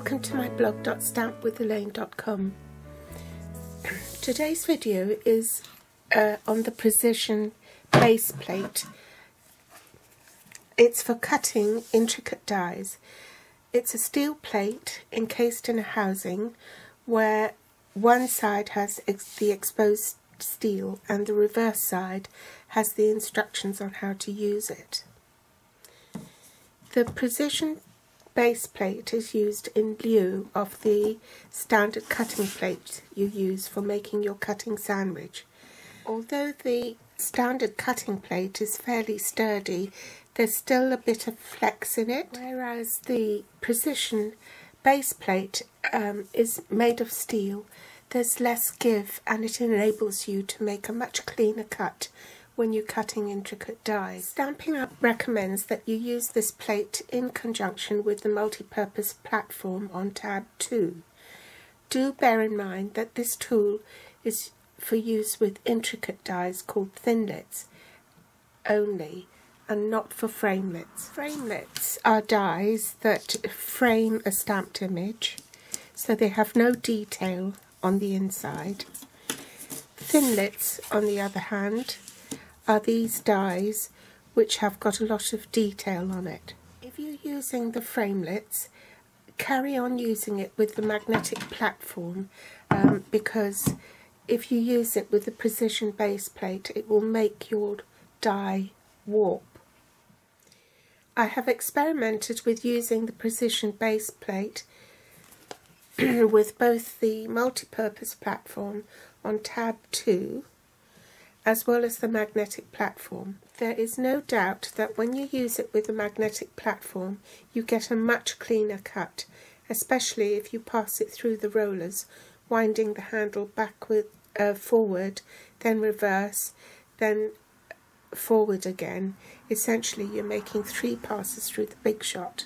Welcome to my blog .stampwithelaine.com. Today's video is on the precision base plate. It's for cutting intricate dies. It's a steel plate encased in a housing where one side has the exposed steel and the reverse side has the instructions on how to use it. The precision base plate is used in lieu of the standard cutting plate you use for making your cutting sandwich. Although the standard cutting plate is fairly sturdy, there's still a bit of flex in it, whereas the precision base plate is made of steel. There's less give and it enables you to make a much cleaner cut when you're cutting intricate dies. Stampin' Up! Recommends that you use this plate in conjunction with the multi-purpose platform on tab 2. Do bear in mind that this tool is for use with intricate dies called thinlits only, and not for framelits. Framelits are dies that frame a stamped image, so they have no detail on the inside. Thinlits, on the other hand, are these dies which have got a lot of detail on it. If you're using the framelits, carry on using it with the magnetic platform, because if you use it with the precision base plate, it will make your die warp. I have experimented with using the precision base plate with both the multi-purpose platform on tab 2 as well as the magnetic platform. There is no doubt that when you use it with the magnetic platform you get a much cleaner cut, especially if you pass it through the rollers, winding the handle forward, then reverse, then forward again. Essentially you're making 3 passes through the big shot.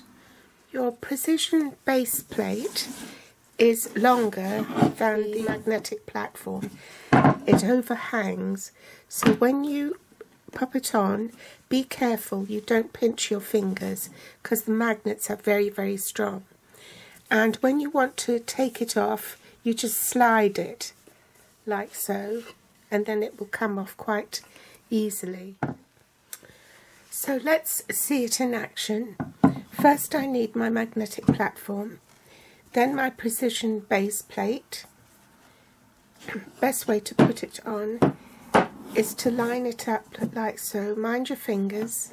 Your precision base plate is longer than the magnetic platform. It overhangs, so when you pop it on, be careful you don't pinch your fingers because the magnets are very, very strong. And when you want to take it off, you just slide it like so, and then it will come off quite easily. So let's see it in action. First I need my magnetic platform, then my precision base plate. Best way to put it on is to line it up like so. Mind your fingers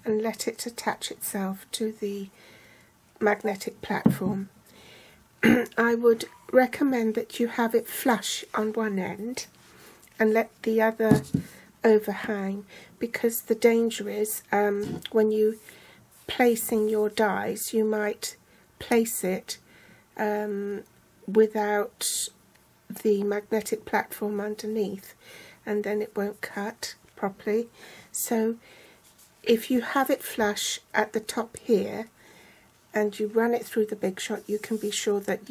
and let it attach itself to the magnetic platform. I would recommend that you have it flush on one end and let the other overhang, because the danger is when you placing your dies, you might place it without the magnetic platform underneath, and then it won't cut properly. So if you have it flush at the top here and you run it through the big shot, you can be sure that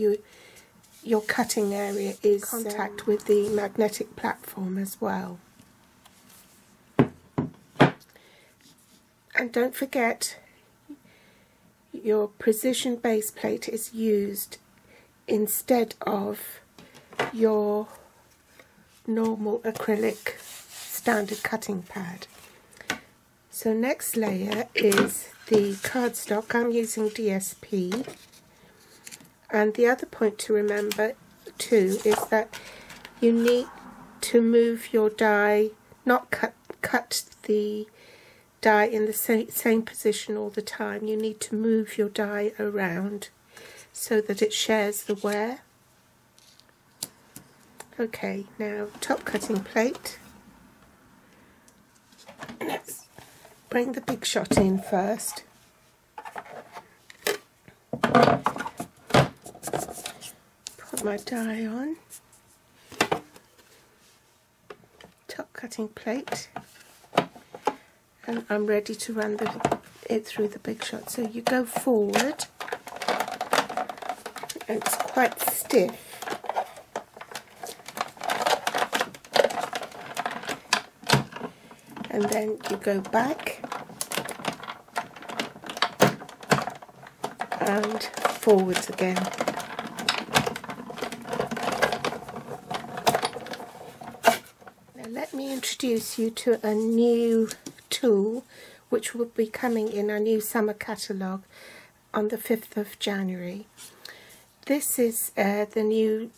your cutting area is in contact with the magnetic platform as well. And don't forget, your precision base plate is used instead of your normal acrylic standard cutting pad. So next layer is the cardstock. I'm using DSP, and the other point to remember too is that you need to move your die, not cut the die in the same position all the time. You need to move your die around so that it shares the wear. Okay, now top cutting plate. Let's bring the big shot in first. Put my die on. Top cutting plate. And I'm ready to run it through the big shot. So you go forward. It's quite stiff. And then you go back and forwards again. Now let me introduce you to a new tool which will be coming in our new summer catalogue on the 5th of January. This is the new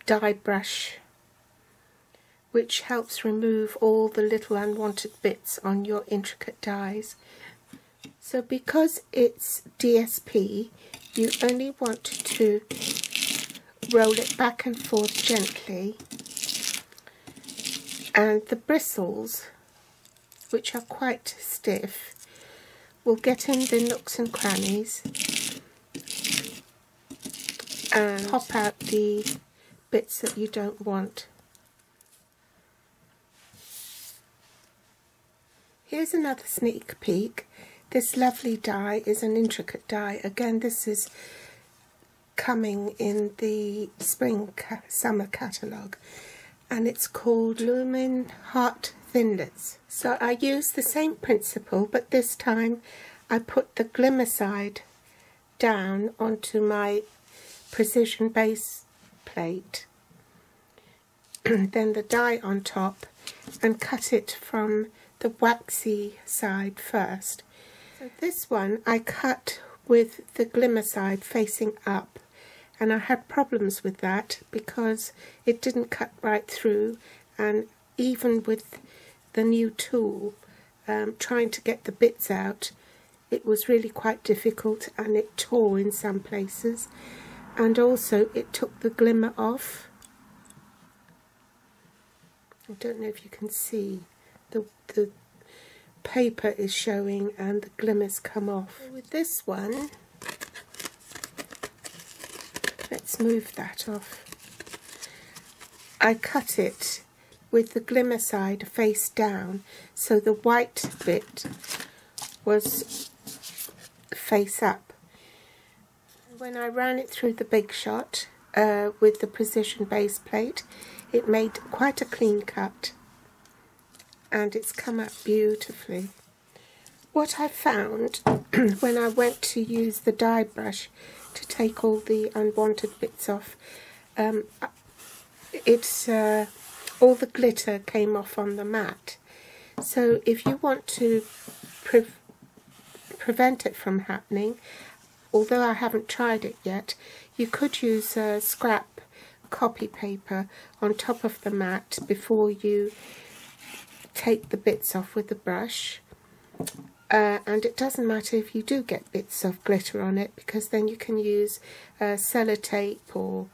die brush, which helps remove all the little unwanted bits on your intricate dies. So because it's DSP, you only want to roll it back and forth gently, and the bristles, which are quite stiff, will get in the nooks and crannies and pop out the bits that you don't want. Here's another sneak peek. This lovely die is an intricate die. Again, this is coming in the summer catalogue, and it's called Lumin Heart Thinlits. So I use the same principle, but this time I put the glimmer side down onto my precision base plate, then the die on top, and cut it from the waxy side first. So this one I cut with the glimmer side facing up, and I had problems with that because it didn't cut right through, and even with the new tool, trying to get the bits out, it was really quite difficult, and it tore in some places, and also it took the glimmer off. I don't know if you can see, the paper is showing and the glimmers come off. With this one, let's move that off. I cut it with the glimmer side face down, so the white bit was face up. When I ran it through the Big Shot with the precision base plate, it made quite a clean cut, and it's come out beautifully. What I found when I went to use the die brush to take all the unwanted bits off, all the glitter came off on the mat. So if you want to prevent it from happening, although I haven't tried it yet, you could use scrap copy paper on top of the mat before you take the bits off with the brush, and it doesn't matter if you do get bits of glitter on it, because then you can use sellotape or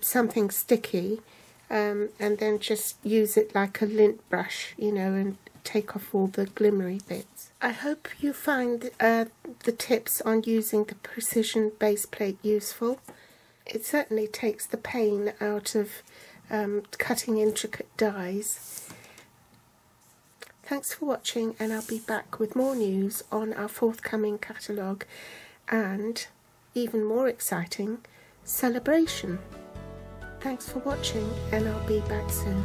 something sticky, and then just use it like a lint brush, you know, and take off all the glimmery bits. I hope you find the tips on using the precision base plate useful. It certainly takes the pain out of cutting intricate dies. Thanks for watching, and I'll be back with more news on our forthcoming catalogue and, even more exciting, celebration. Thanks for watching, and I'll be back soon.